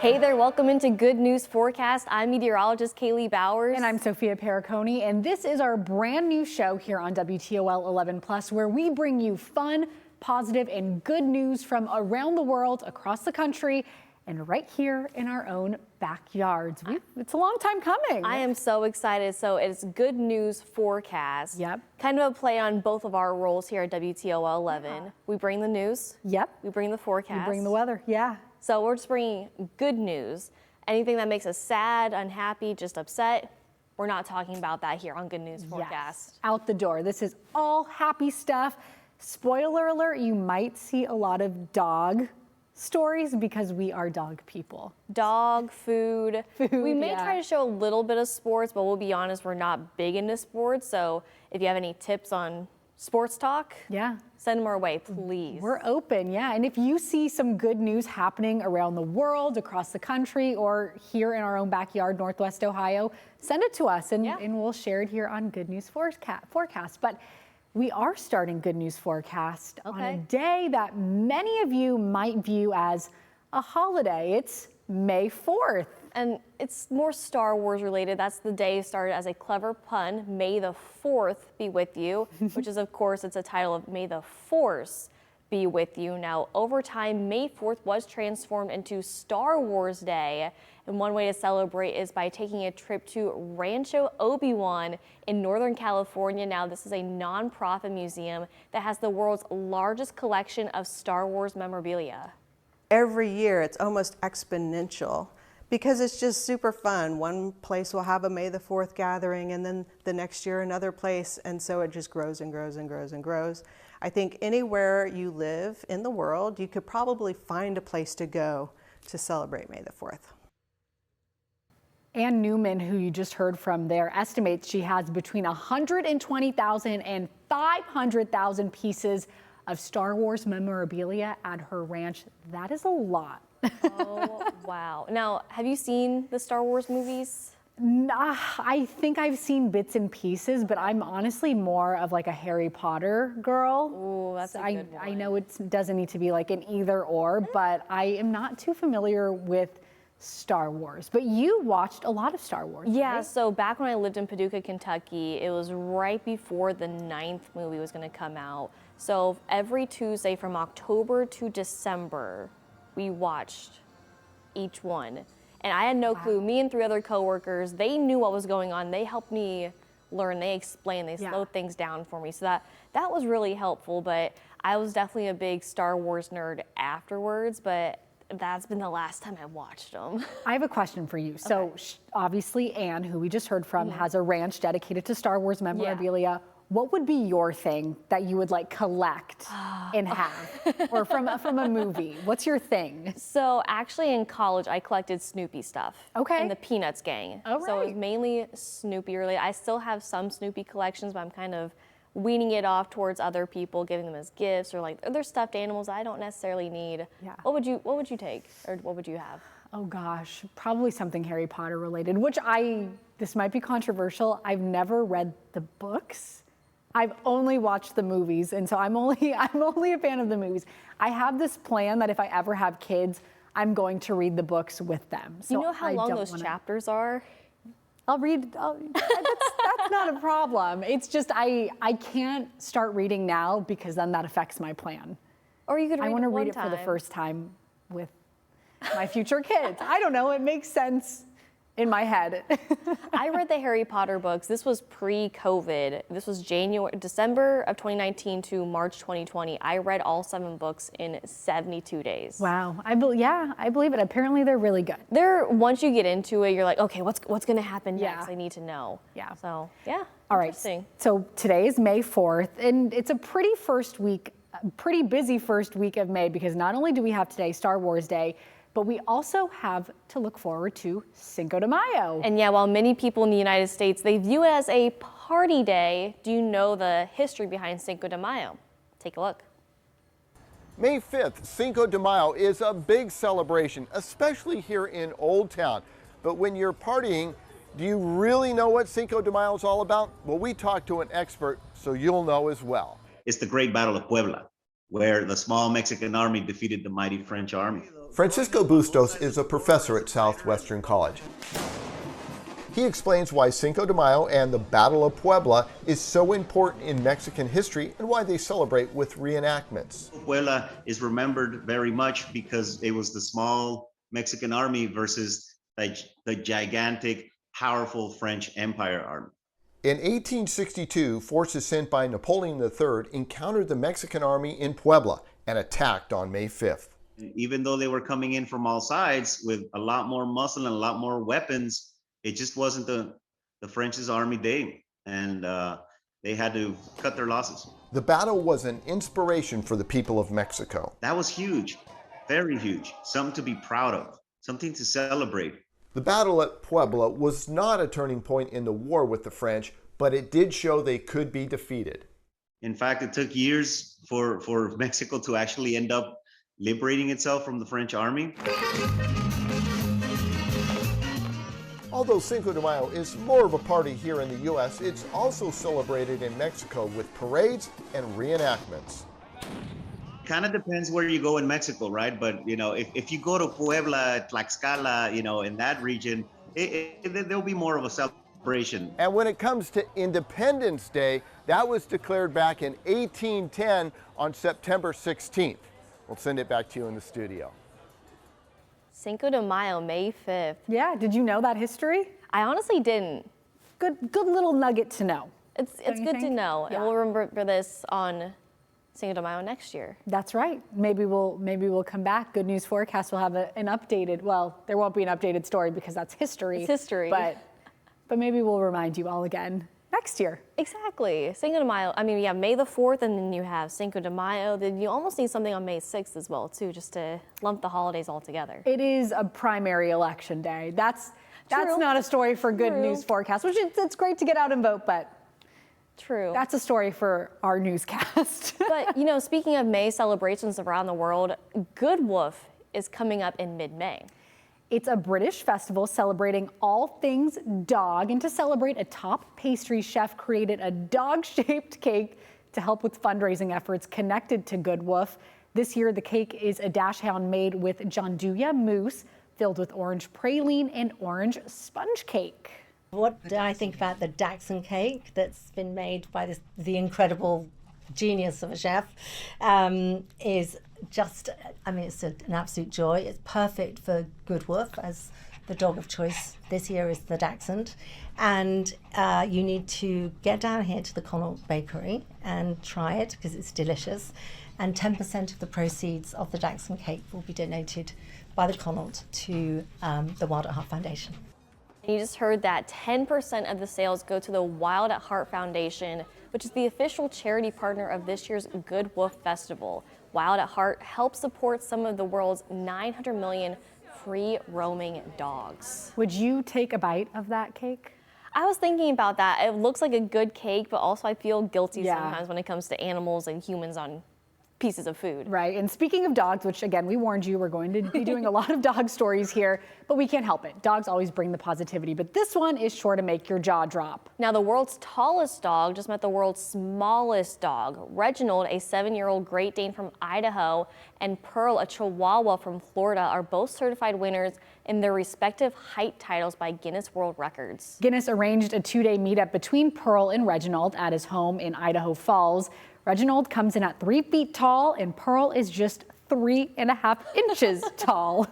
Hey there, welcome into Good News Forecast. I'm meteorologist Kaylee Bowers. And I'm Sophia Periconi, and this is our brand new show here on WTOL 11 Plus, where we bring you fun, positive, and good news from around the world, across the country, and right here in our own backyards. It's a long time coming. I am so excited. So it's Good News Forecast. Yep. Kind of a play on both of our roles here at WTOL 11. Yeah. We bring the news. Yep. We bring the forecast. We bring the weather. Yeah. So we're just bringing good news. Anything that makes us sad, unhappy, just upset, we're not talking about that here on Good News Forecast. Yes. Out the door. This is all happy stuff. Spoiler alert, you might see a lot of dog stories because we are dog people. Dog, food. We may yeah. try to show a little bit of sports, but we'll be honest, we're not big into sports. So if you have any tips on sports talk, yeah, send them our way, please. We're open, yeah. And if you see some good news happening around the world, across the country, or here in our own backyard, Northwest Ohio, send it to us and we'll share it here on Good News Forecast. But we are starting Good News Forecast on a day that many of you might view as a holiday. It's May 4th. And it's more Star Wars related. That's the day started as a clever pun, May the 4th be with you, which is, of course, it's a title of May the Force be with you. Now, over time, May 4th was transformed into Star Wars Day. And one way to celebrate is by taking a trip to Rancho Obi-Wan in Northern California. Now, this is a nonprofit museum that has the world's largest collection of Star Wars memorabilia. Every year, it's almost exponential because it's just super fun. One place will have a May the 4th gathering, and then the next year another place, and so it just grows and grows and grows and grows. I think anywhere you live in the world, you could probably find a place to go to celebrate May the 4th. Ann Newman, who you just heard from there, estimates she has between 120,000 and 500,000 pieces of Star Wars memorabilia at her ranch. That is a lot. Oh, wow. Now, have you seen the Star Wars movies? I think I've seen bits and pieces, but I'm honestly more of like a Harry Potter girl. Ooh, that's a good one. I know it doesn't need to be like an either or, but I am not too familiar with Star Wars. But you watched a lot of Star Wars, Yeah, right? so back when I lived in Paducah, Kentucky, it was right before the 9th movie was going to come out. So every Tuesday from October to December, we watched each one. And I had no clue. Me and 3 other coworkers, they knew what was going on. They helped me learn. They explained. They slowed things down for me. So that was really helpful. But I was definitely a big Star Wars nerd afterwards. But that's been the last time I watched them. I have a question for you. So obviously Anne, who we just heard from, has a ranch dedicated to Star Wars memorabilia. What would be your thing that you would like collect and have, or from a movie? What's your thing? So actually in college, I collected Snoopy stuff. Okay. And the Peanuts gang. Oh, So it was right. mainly Snoopy related. I still have some Snoopy collections, but I'm kind of weaning it off towards other people, giving them as gifts, or like other stuffed animals I don't necessarily need. Yeah. What would you take, or what would you have? Oh gosh, probably something Harry Potter related, which this might be controversial. I've never read the books. I've only watched the movies, and so I'm only a fan of the movies. I have this plan that if I ever have kids, I'm going to read the books with them. So You know how long those chapters are? I'll read. That's not a problem. It's just I can't start reading now because then that affects my plan. Or you could read I want to it one read it for the time. first time with my future kids. I don't know. It makes sense in my head. I read the Harry Potter books. This was pre-COVID. This was December of 2019 to March 2020. I read all 7 books in 72 days. Wow. I believe it. Apparently they're really good. Once you get into it, you're like, okay, what's going to happen next? I need to know. Yeah. So, yeah. All right. Interesting. So today is May 4th, and it's a pretty busy first week of May because not only do we have today Star Wars Day, but we also have to look forward to Cinco de Mayo. And yeah, while many people in the United States, they view it as a party day, do you know the history behind Cinco de Mayo? Take a look. May 5th, Cinco de Mayo is a big celebration, especially here in Old Town. But when you're partying, do you really know what Cinco de Mayo is all about? Well, we talked to an expert, so you'll know as well. It's the Great Battle of Puebla. where the small Mexican army defeated the mighty French army. Francisco Bustos is a professor at Southwestern College. He explains why Cinco de Mayo and the Battle of Puebla is so important in Mexican history and why they celebrate with reenactments. Puebla is remembered very much because it was the small Mexican army versus the gigantic, powerful French Empire army. In 1862, forces sent by Napoleon III encountered the Mexican army in Puebla and attacked on May 5th. Even though they were coming in from all sides with a lot more muscle and a lot more weapons, it just wasn't the French's army day, and they had to cut their losses. The battle was an inspiration for the people of Mexico. That was huge, very huge, something to be proud of, something to celebrate. The battle at Puebla was not a turning point in the war with the French, but it did show they could be defeated. In fact, it took years for Mexico to actually end up liberating itself from the French army. Although Cinco de Mayo is more of a party here in the U.S., it's also celebrated in Mexico with parades and reenactments. Kind of depends where you go in Mexico, right? But, you know, if you go to Puebla, Tlaxcala, you know, in that region, there'll be more of a celebration. And when it comes to Independence Day, that was declared back in 1810 on September 16th. We'll send it back to you in the studio. Cinco de Mayo, May 5th. Yeah, did you know that history? I honestly didn't. Good little nugget to know. It's good to know, Yeah. and we'll remember this on Cinco de Mayo next year. That's right. Maybe we'll come back. Good News Forecast will have an updated. Well, there won't be an updated story because that's history. It's history. But maybe we'll remind you all again next year. Exactly. Cinco de Mayo. I mean, you have May the 4th, and then you have Cinco de Mayo. Then you almost need something on May 6th as well, too, just to lump the holidays all together. It is a primary election day. That's True. not a story for Good True. News Forecast, which it's great to get out and vote, but True. that's a story for our newscast. But, you know, speaking of May celebrations around the world, Good Wolf is coming up in mid-May. It's a British festival celebrating all things dog, and to celebrate, a top pastry chef created a dog-shaped cake to help with fundraising efforts connected to Good Wolf. This year, the cake is a dachshund made with Gianduja mousse, filled with orange praline and orange sponge cake. What do I think about the Dachshund cake that's been made by the incredible genius of a chef is just, I mean, it's an absolute joy. It's perfect for Good Wolf as the dog of choice this year is the Dachshund. And you need to get down here to the Connaught Bakery and try it because it's delicious. And 10% of the proceeds of the Dachshund cake will be donated by the Connaught to the Wild at Heart Foundation. You just heard that 10% of the sales go to the Wild at Heart Foundation, which is the official charity partner of this year's Good Wolf Festival. Wild at Heart helps support some of the world's 900 million free roaming dogs. Would you take a bite of that cake? I was thinking about that. It looks like a good cake, but also I feel guilty Yeah. sometimes when it comes to animals and humans on pieces of food. Right, and speaking of dogs, which again, we warned you, we're going to be doing a lot of dog stories here, but we can't help it. Dogs always bring the positivity, but this one is sure to make your jaw drop. Now, the world's tallest dog just met the world's smallest dog. Reginald, a 7-year-old Great Dane from Idaho, and Pearl, a Chihuahua from Florida, are both certified winners in their respective height titles by Guinness World Records. Guinness arranged a 2-day meetup between Pearl and Reginald at his home in Idaho Falls. Reginald comes in at 3 feet tall, and Pearl is just 3.5 inches tall.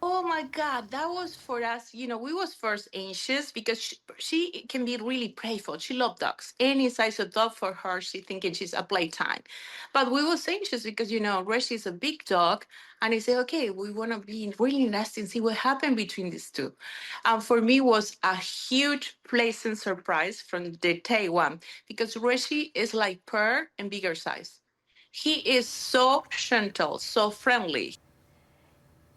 Oh my God, that was for us. You know, we was first anxious because she can be really playful. She loves dogs. Any size of dog for her, she thinking she's a playtime. But we was anxious because, you know, Reggie is a big dog. And I said, okay, we want to be really nasty and see what happened between these two. And for me was a huge pleasant surprise from the day one because Reggie is like Pearl and bigger size. He is so gentle, so friendly.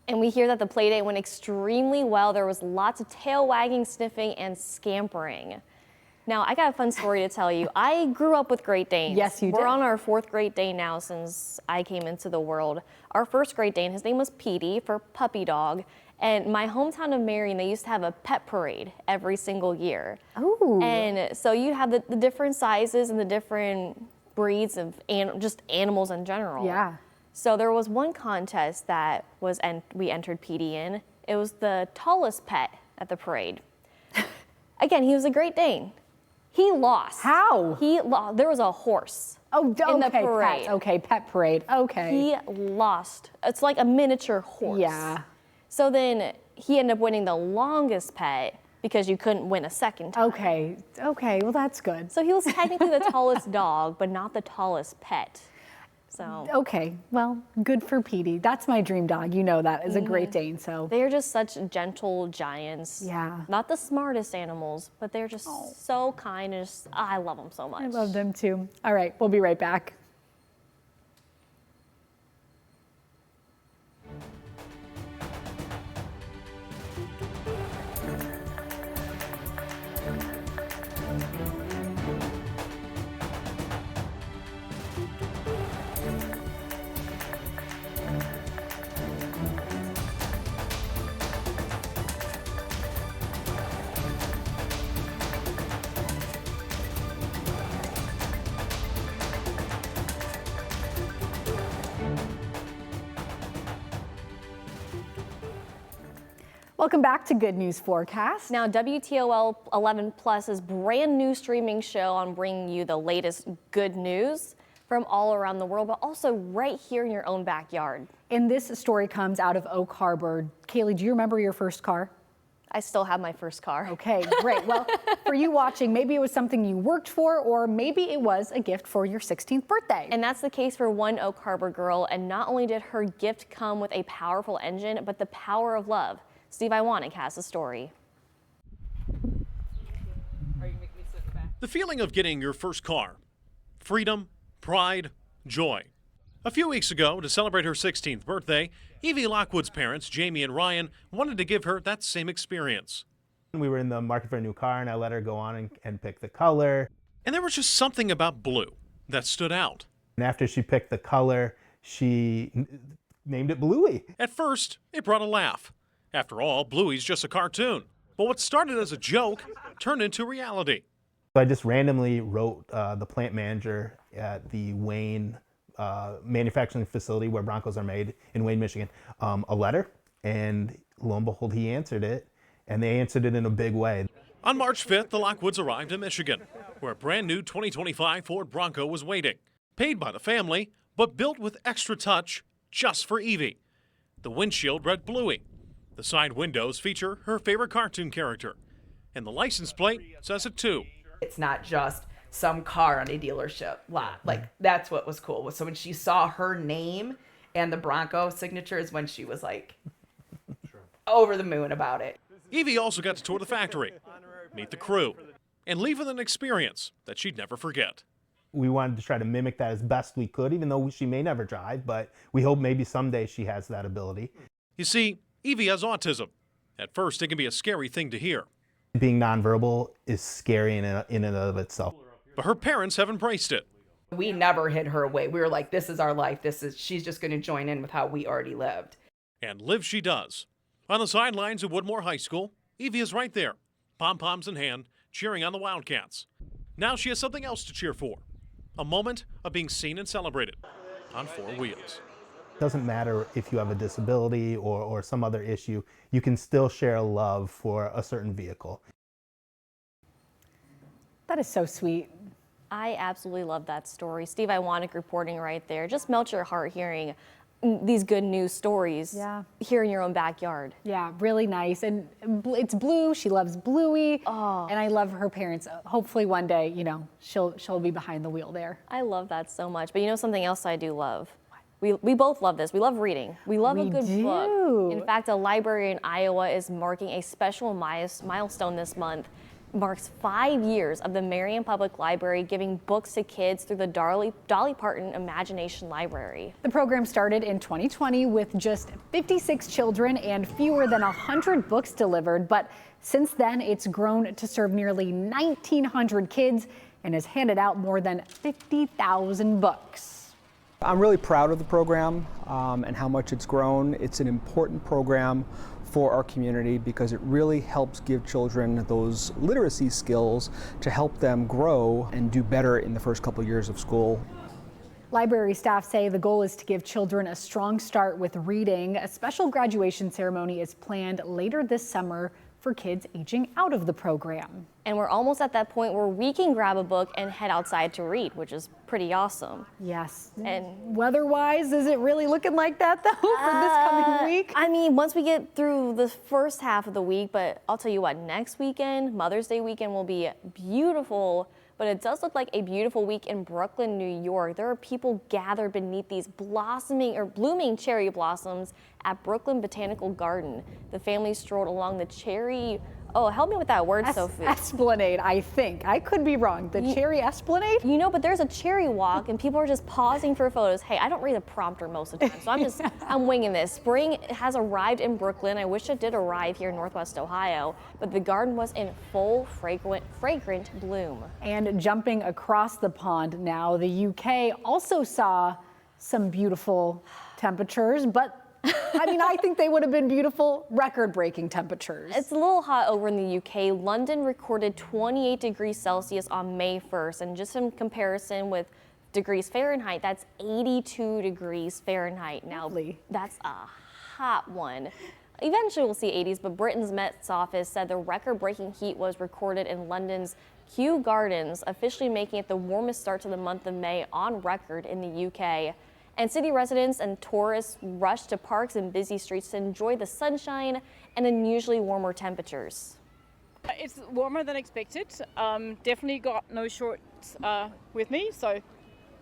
And we hear that the playdate went extremely well. There was lots of tail wagging, sniffing, and scampering. Now, I got a fun story to tell you. I grew up with Great Danes. Yes, you did. We're on our 4th Great Dane now since I came into the world. Our first Great Dane, his name was Petey for puppy dog. And my hometown of Marion, they used to have a pet parade every single year. Ooh. And so you have the different sizes and the different breeds of just animals in general. Yeah. So there was one contest that we entered PD in. It was the tallest pet at the parade. Again, he was a Great Dane. He lost. How? He lost. There was a horse. Oh, okay, in the parade. pet. Okay, pet parade. Okay. He lost. It's like a miniature horse. Yeah. So then he ended up winning the longest pet because you couldn't win a second time. Okay. Well, that's good. So he was technically the tallest dog, but not the tallest pet. So Okay, well, good for Petey. That's my dream dog. You know that is a Great Dane. So they are just such gentle giants. Yeah. Not the smartest animals, but they're just so kind and I love them so much. I love them too. All right, we'll be right back. Welcome back to Good News Forecast. Now, WTOL 11 Plus's brand new streaming show on bringing you the latest good news from all around the world, but also right here in your own backyard. And this story comes out of Oak Harbor. Kaylee, do you remember your first car? I still have my first car. Okay, great. Well, for you watching, maybe it was something you worked for, or maybe it was a gift for your 16th birthday. And that's the case for one Oak Harbor girl. And not only did her gift come with a powerful engine, but the power of love. Steve Iwanek has the story. The feeling of getting your first car. Freedom, pride, joy. A few weeks ago, to celebrate her 16th birthday, Evie Lockwood's parents, Jamie and Ryan, wanted to give her that same experience. We were in the market for a new car, and I let her go on and pick the color. And there was just something about blue that stood out. And after she picked the color, she named it Bluey. At first, it brought a laugh. After all, Bluey's just a cartoon. But what started as a joke turned into reality. So I just randomly wrote the plant manager at the Wayne manufacturing facility where Broncos are made in Wayne, Michigan, a letter. And lo and behold, he answered it. And they answered it in a big way. On March 5th, the Lockwoods arrived in Michigan, where a brand new 2025 Ford Bronco was waiting. Paid by the family, but built with extra touch just for Evie. The windshield read Bluey. The side windows feature her favorite cartoon character. And the license plate says it too. It's not just some car on a dealership lot. Like, that's what was cool. So when she saw her name and the Bronco signature is when she was like over the moon about it. Evie also got to tour the factory, meet the crew, and leave with an experience that she'd never forget. We wanted to try to mimic that as best we could, even though she may never drive, but we hope maybe someday she has that ability. You see, Evie has autism. At first, it can be a scary thing to hear. Being nonverbal is scary in and of itself. But her parents have embraced it. We never hid her away. We were like, this is our life. She's just going to join in with how we already lived. And live she does. On the sidelines of Woodmore High School, Evie is right there, pom-poms in hand, cheering on the Wildcats. Now she has something else to cheer for. A moment of being seen and celebrated on four wheels. It doesn't matter if you have a disability or some other issue, you can still share a love for a certain vehicle. That is so sweet. I absolutely love that story. Steve Iwanek reporting right there. Just melts your heart hearing these good news stories here in your own backyard. Yeah, really nice. And it's Blue. She loves Bluey. Oh. And I love her parents. Hopefully one day, she'll be behind the wheel there. I love that so much. But you know something else I do love? We both love this. We love reading. We love a good book. In fact, a library in Iowa is marking a special milestone this month. Marks 5 years of the Marion Public Library giving books to kids through the Dolly Parton Imagination Library. The program started in 2020 with just 56 children and fewer than 100 books delivered, but since then it's grown to serve nearly 1,900 kids and has handed out more than 50,000 books. I'm really proud of the program and how much it's grown. It's an important program for our community because it really helps give children those literacy skills to help them grow and do better in the first couple years of school. Library staff say the goal is to give children a strong start with reading. A special graduation ceremony is planned later this summer for kids aging out of the program. And we're almost at that point where we can grab a book and head outside to read, which is pretty awesome. Yes. And weather-wise, is it really looking like that though for this coming week? I mean, once we get through the first half of the week, but I'll tell you what, next weekend, Mother's Day weekend, will be beautiful. But it does look like a beautiful week in Brooklyn, New York. There are people gathered beneath these blooming cherry blossoms at Brooklyn Botanical Garden. The family strolled along the cherry, help me with that word, Sophie. Esplanade, I think. I could be wrong. The cherry esplanade? You know, but there's a cherry walk and people are just pausing for photos. Hey, I don't read the prompter most of the time, so I'm winging this. Spring has arrived in Brooklyn. I wish it did arrive here in Northwest Ohio, but the garden was in full fragrant bloom. And jumping across the pond now, the UK also saw some beautiful temperatures, but I mean, I think they would have been beautiful, record-breaking temperatures. It's a little hot over in the UK. London recorded 28 degrees Celsius on May 1st, and just in comparison with degrees Fahrenheit, that's 82 degrees Fahrenheit. Now, that's a hot one. Eventually we'll see 80s, but Britain's Met's office said the record-breaking heat was recorded in London's Kew Gardens, officially making it the warmest start to the month of May on record in the UK. And city residents and tourists rushed to parks and busy streets to enjoy the sunshine and unusually warmer temperatures. It's warmer than expected. Definitely got no shorts with me, so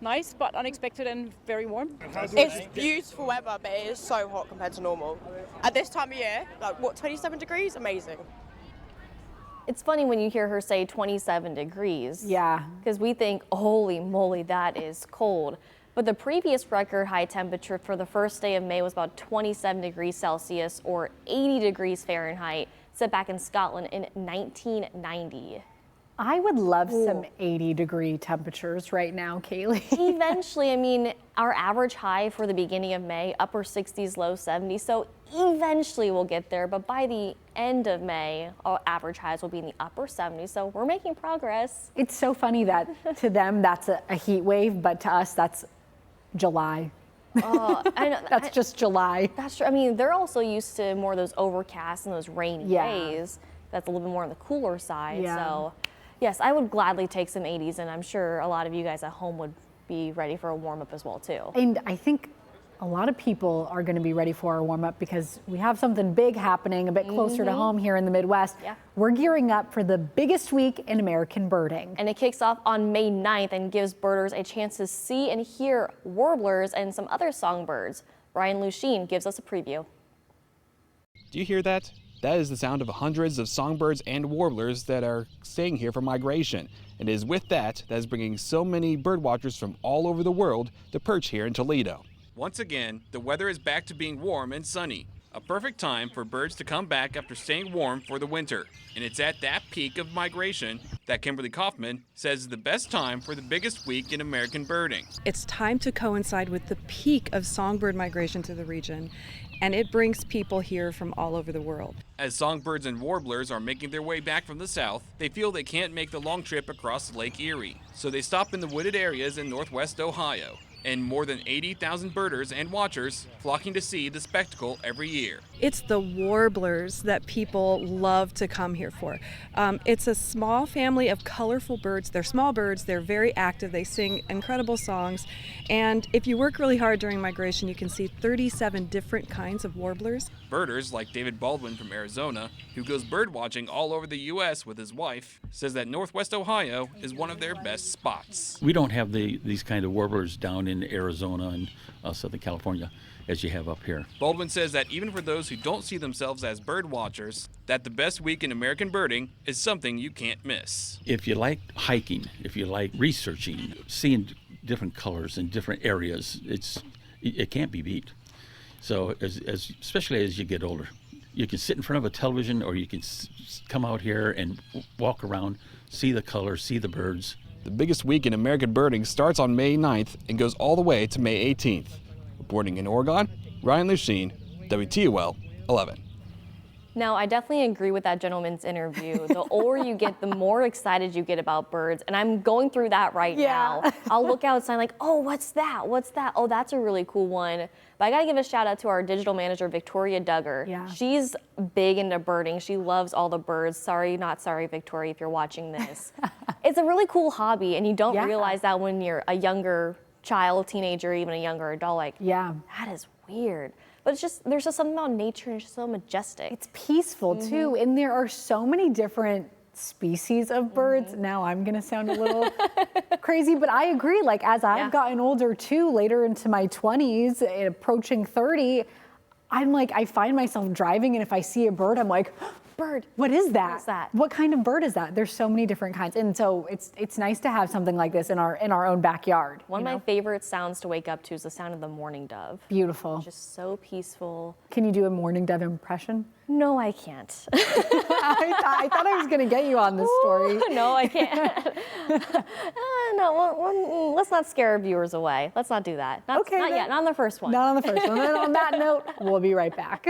nice but unexpected and very warm. It's beautiful weather, but it is so hot compared to normal. At this time of year, 27 degrees? Amazing. It's funny when you hear her say 27 degrees. Yeah. Because we think, holy moly, that is cold. But the previous record high temperature for the first day of May was about 27 degrees Celsius or 80 degrees Fahrenheit, set back in Scotland in 1990. I would love some 80-degree temperatures right now, Kaylee. Eventually, I mean, our average high for the beginning of May, upper 60s, low 70s. So eventually we'll get there. But by the end of May, our average highs will be in the upper 70s. So we're making progress. It's so funny that to them that's a heat wave, but to us that's July. I know, that's just July. That's true. I mean, they're also used to more of those overcast and those rainy days. That's a little bit more on the cooler side. Yeah. So, yes, I would gladly take some 80s, and I'm sure a lot of you guys at home would be ready for a warm-up as well, too. And I think a lot of people are going to be ready for our warm-up because we have something big happening a bit closer to home here in the Midwest. Yeah. We're gearing up for the biggest week in American birding. And it kicks off on May 9th and gives birders a chance to see and hear warblers and some other songbirds. Ryan Lucien gives us a preview. Do you hear that? That is the sound of hundreds of songbirds and warblers that are staying here for migration. And it is with that is bringing so many birdwatchers from all over the world to perch here in Toledo. Once again, the weather is back to being warm and sunny. A perfect time for birds to come back after staying warm for the winter. And it's at that peak of migration that Kimberly Kaufman says is the best time for the biggest week in American birding. It's time to coincide with the peak of songbird migration to the region, and it brings people here from all over the world. As songbirds and warblers are making their way back from the south, they feel they can't make the long trip across Lake Erie. So they stop in the wooded areas in Northwest Ohio. And more than 80,000 birders and watchers flocking to see the spectacle every year. It's the warblers that people love to come here for. It's a small family of colorful birds. They're small birds, they're very active, they sing incredible songs. And if you work really hard during migration, you can see 37 different kinds of warblers. Birders like David Baldwin from Arizona, who goes bird watching all over the U.S. with his wife, says that Northwest Ohio is one of their best spots. We don't have these kind of warblers down in Arizona and Southern California as you have up here. Baldwin says that even for those who don't see themselves as bird watchers, that the best week in American birding is something you can't miss. If you like hiking, if you like researching, seeing different colors in different areas, it can't be beat. So especially as you get older, you can sit in front of a television or you can come out here and walk around, see the colors, see the birds. The biggest week in American birding starts on May 9th and goes all the way to May 18th. Reporting in Oregon, Ryan Lucien, WTOL 11. Now, I definitely agree with that gentleman's interview. The older you get, the more excited you get about birds. And I'm going through that right now. I'll look outside like, oh, what's that? What's that? Oh, that's a really cool one. But I got to give a shout out to our digital manager, Victoria Duggar. Yeah. She's big into birding. She loves all the birds. Sorry, not sorry, Victoria, if you're watching this. It's a really cool hobby, and you don't realize that when you're a younger child, teenager, even a younger adult. Like, that is weird. But it's just, there's just something about nature, and it's just so majestic. It's peaceful too, and there are so many different species of birds. Now I'm gonna sound a little crazy, but I agree. Like, as I've gotten older too, later into my 20s, approaching 30, I'm like, I find myself driving, and if I see a bird, I'm like, bird, what is that? What is that? What kind of bird is that? There's so many different kinds, and so it's nice to have something like this in our own backyard. One of my favorite sounds to wake up to is the sound of the mourning dove. Beautiful. Just so peaceful. Can you do a mourning dove impression? No, I can't. I thought I was going to get you on this story. No, I can't. No, let's not scare our viewers away. Let's not do that. Not yet. Not on the first one. Not on the first one. And on that note, we'll be right back.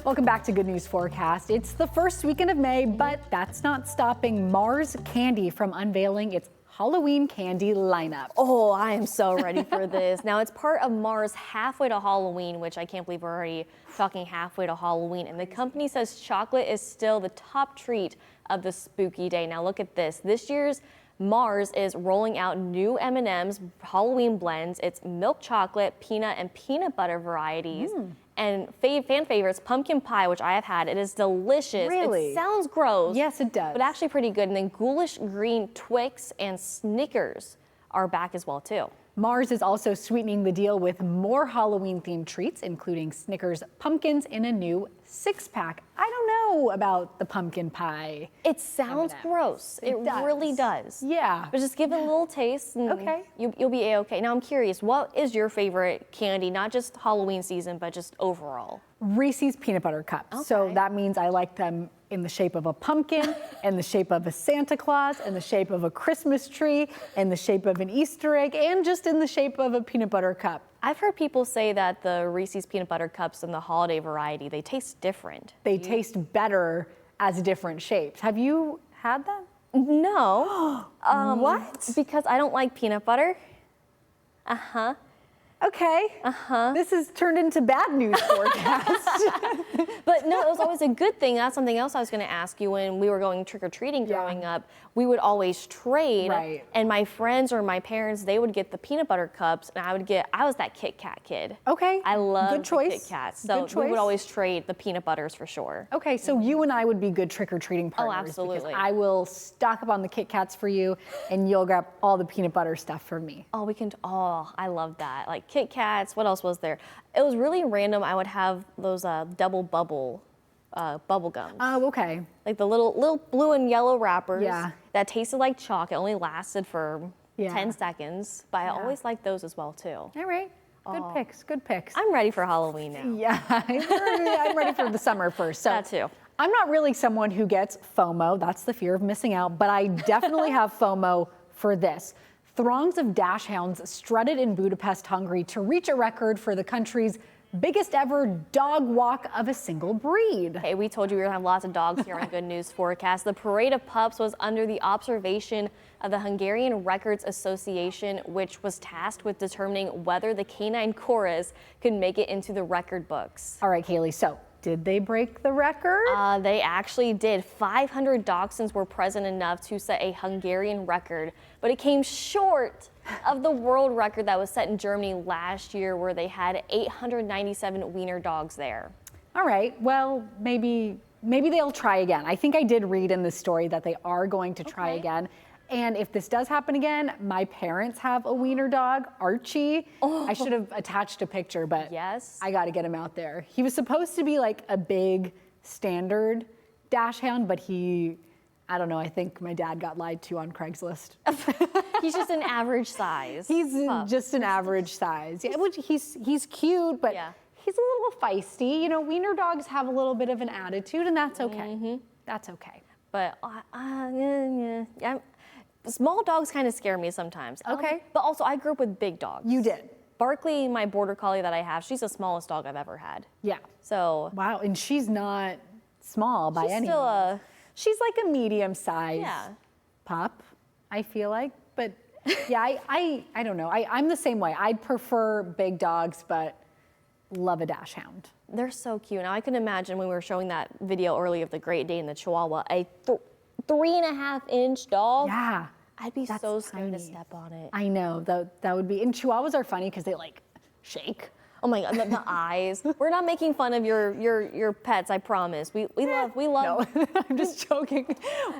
Welcome back to Good News Forecast. It's the first weekend of May, but that's not stopping Mars Candy from unveiling its Halloween candy lineup. Oh, I am so ready for this. Now, it's part of Mars Halfway to Halloween, which I can't believe we're already talking halfway to Halloween. And the company says chocolate is still the top treat of the spooky day. Now, look at this. This year's Mars is rolling out new M&M's Halloween blends. It's milk chocolate, peanut, and peanut butter varieties. And fan favorites, pumpkin pie, which I have had. It is delicious. Really? It sounds gross. Yes, it does. But actually pretty good. And then ghoulish green Twix and Snickers are back as well, too. Mars is also sweetening the deal with more Halloween-themed treats, including Snickers pumpkins in a new 6-pack. I don't know about the pumpkin pie. It sounds gross. It really does. Yeah. But just give it a little taste, and you'll be A-okay. Now, I'm curious, what is your favorite candy, not just Halloween season, but just overall? Reese's peanut butter cups. So that means I like them in the shape of a pumpkin, in the shape of a Santa Claus, in the shape of a Christmas tree, in the shape of an Easter egg, and just in the shape of a peanut butter cup. I've heard people say that the Reese's peanut butter cups and the holiday variety, they taste different. They taste better as different shapes. Have you had them? No. What? Because I don't like peanut butter. Okay. This has turned into bad news forecast. But no, it was always a good thing. That's something else I was going to ask you. When we were going trick-or-treating growing up, we would always trade. Right. And my friends or my parents, they would get the peanut butter cups, and I was that Kit Kat kid. Okay. I love Good choice. Kit Kats. So Good we choice. would always trade the peanut butters for sure. Okay, so you and I would be good trick-or-treating partners. absolutely. Because I will stock up on the Kit Kats for you, and you'll grab all the peanut butter stuff for me. I love that. Like Kit Kats, what else was there? It was really random. I would have those double bubble gums. Oh, okay. Like the little blue and yellow wrappers. Yeah. That tasted like chalk. It only lasted for 10 seconds, but I always liked those as well too. All right. Good picks. Good picks. I'm ready for Halloween now. Yeah, I'm ready for the summer first. So that too. I'm not really someone who gets FOMO. That's the fear of missing out. But I definitely have FOMO for this. Throngs of dash hounds strutted in Budapest, Hungary to reach a record for the country's biggest ever dog walk of a single breed. Hey, we told you we were gonna have lots of dogs here on Good News Forecast. The parade of pups was under the observation of the Hungarian Records Association, which was tasked with determining whether the canine chorus could make it into the record books. All right, Kaylee, so did they break the record? They actually did. 500 dachshunds were present enough to set a Hungarian record, but it came short of the world record that was set in Germany last year, where they had 897 wiener dogs there. All right, well, maybe they'll try again. I think I did read in the story that they are going to try again. And if this does happen again, my parents have a wiener dog, Archie. I should have attached a picture, but yes, I got to get him out there. He was supposed to be like a big standard dachshund, but I don't know, I think my dad got lied to on Craigslist. He's just an average size. He's just an average size. Yeah, which he's cute, but he's a little feisty. You know, wiener dogs have a little bit of an attitude, and that's okay. That's okay. But small dogs kind of scare me sometimes. Okay. But also, I grew up with big dogs. You did. Barkley, my border collie that I have, she's the smallest dog I've ever had. Yeah. So. Wow, and she's not small by any means. She's like a medium-sized pup, I feel like. But yeah, I don't know. I'm the same way. I'd prefer big dogs, but love a dachshund. They're so cute. Now I can imagine when we were showing that video earlier of the Great Dane and the Chihuahua, a 3.5-inch dog. Yeah. I'd be so scared to step on it. I know, that would be, and Chihuahuas are funny because they like shake. Oh my God, the eyes. We're not making fun of your pets, I promise. We love. No, I'm just joking.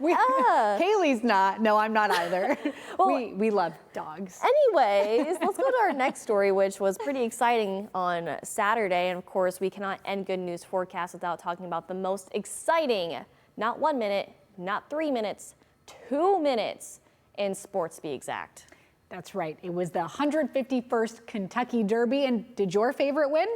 Kaylee's not. No, I'm not either. Well, we love dogs. Anyways, let's go to our next story, which was pretty exciting on Saturday. And of course, we cannot end Good News Forecast without talking about the most exciting, not 1 minute, not 3 minutes, 2 minutes in sports, to be exact. That's right. It was the 151st Kentucky Derby. And did your favorite win?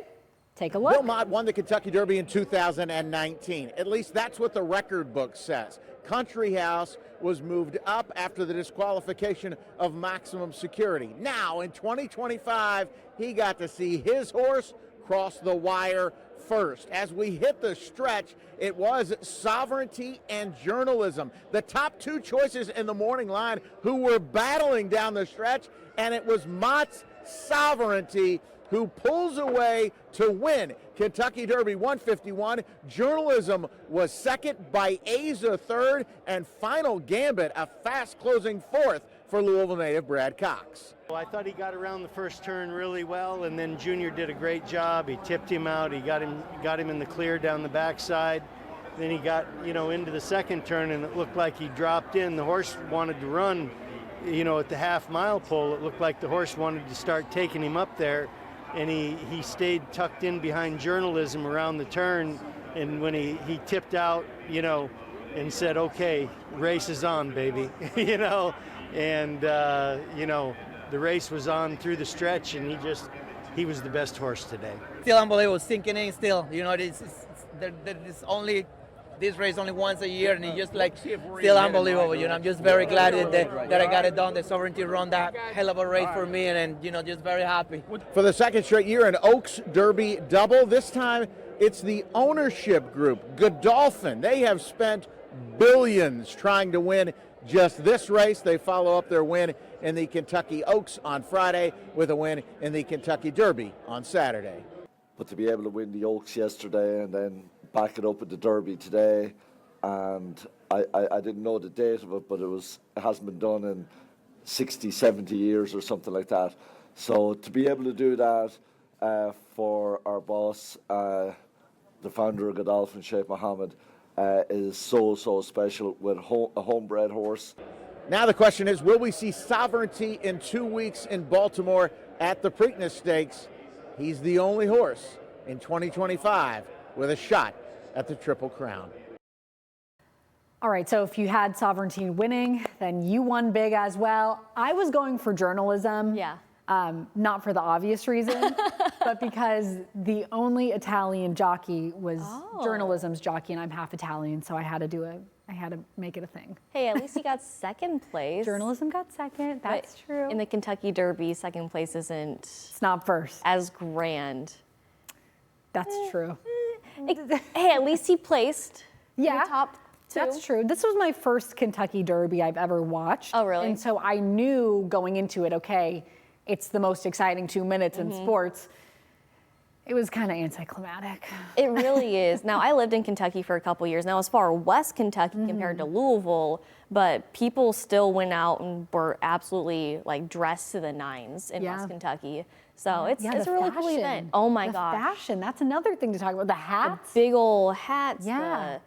Take a look. Bill Mott won the Kentucky Derby in 2019. At least that's what the record book says. Country House was moved up after the disqualification of Maximum Security. Now, in 2025, he got to see his horse cross the wire first. As we hit the stretch, it was sovereignty and journalism. The top two choices in the morning line who were battling down the stretch, and it was Mott's sovereignty who pulls away to win Kentucky Derby 151. Journalism was second, by Aza third, and Final Gambit a fast closing fourth for Louisville native Brad Cox. Well, I thought he got around the first turn really well, and then Junior did a great job. He tipped him out. He got him in the clear down the backside. Then he got, into the second turn, and it looked like he dropped in. The horse wanted to run, at the half-mile pole. It looked like the horse wanted to start taking him up there, and he stayed tucked in behind Journalism around the turn. And when he tipped out, and said, "Okay, race is on, baby," and the race was on through the stretch, and he was the best horse today. Still unbelievable, sinking in still. This race only once a year, and it's just still unbelievable. I'm just very glad that I got it done. The Sovereignty run that hell of a race for me, and just very happy. For the second straight year, an Oaks Derby double. This time, it's the ownership group, Godolphin. They have spent billions trying to win just this race. They follow up their win in the Kentucky Oaks on Friday with a win in the Kentucky Derby on Saturday. But to be able to win the Oaks yesterday and then back it up at the Derby today, and I didn't know the date of it, but it hasn't been done in 60, 70 years or something like that. So to be able to do that for our boss, the founder of Godolphin, Sheikh Mohammed, is so special with a homebred horse. Now the question is, will we see Sovereignty in 2 weeks in Baltimore at the Preakness Stakes? He's the only horse in 2025 with a shot at the Triple Crown. All right, so if you had Sovereignty winning, then you won big as well. I was going for Journalism. Yeah. Not for the obvious reason, but because the only Italian jockey was Journalism's jockey, and I'm half Italian, so I had to make it a thing. Hey, at least he got second place. Journalism got second, that's true. In the Kentucky Derby, second place It's not first. as grand. That's true. Hey, at least he placed in Yeah. the top two. That's true. This was my first Kentucky Derby I've ever watched. Oh, really? And so I knew going into it, okay, it's the most exciting 2 minutes in sports. It was kind of anticlimactic. It really is. Now, I lived in Kentucky for a couple years. Now, as far as West Kentucky compared to Louisville, but people still went out and were absolutely dressed to the nines in West Kentucky. So it's a really cool event. Oh my gosh. Fashion, that's another thing to talk about. The hats. The big old hats. Yeah.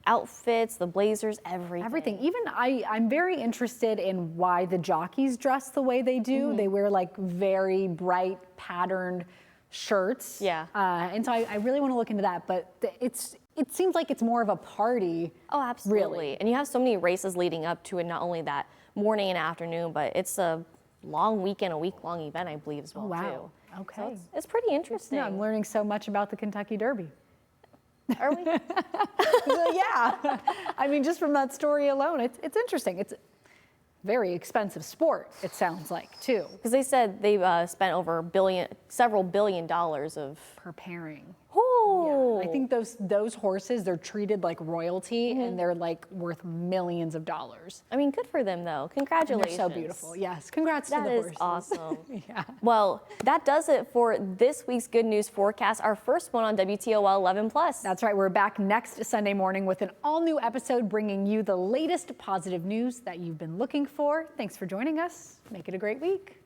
outfits, the blazers, everything. Everything. Even I'm very interested in why the jockeys dress the way they do. They wear like very bright patterned shirts. Yeah. And so I really want to look into that. But it seems like it's more of a party. Oh, absolutely. Really. And you have so many races leading up to it, not only that morning and afternoon, but it's a long weekend, a week-long event, I believe, as well, wow. too. Okay. So it's pretty interesting. Yeah, I'm learning so much about the Kentucky Derby. Are we? Yeah. I mean, just from that story alone, it's interesting. It's a very expensive sport, it sounds like, too. Because they said they've spent over several billion dollars of preparing. Oh. Yeah, I think those horses, they're treated like royalty and they're like worth millions of dollars. I mean, good for them though. Congratulations. And they're so beautiful. Yes, congrats to the horses. That is awesome. Yeah. Well, that does it for this week's Good News Forecast, our first one on WTOL 11+. That's right. We're back next Sunday morning with an all-new episode bringing you the latest positive news that you've been looking for. Thanks for joining us. Make it a great week.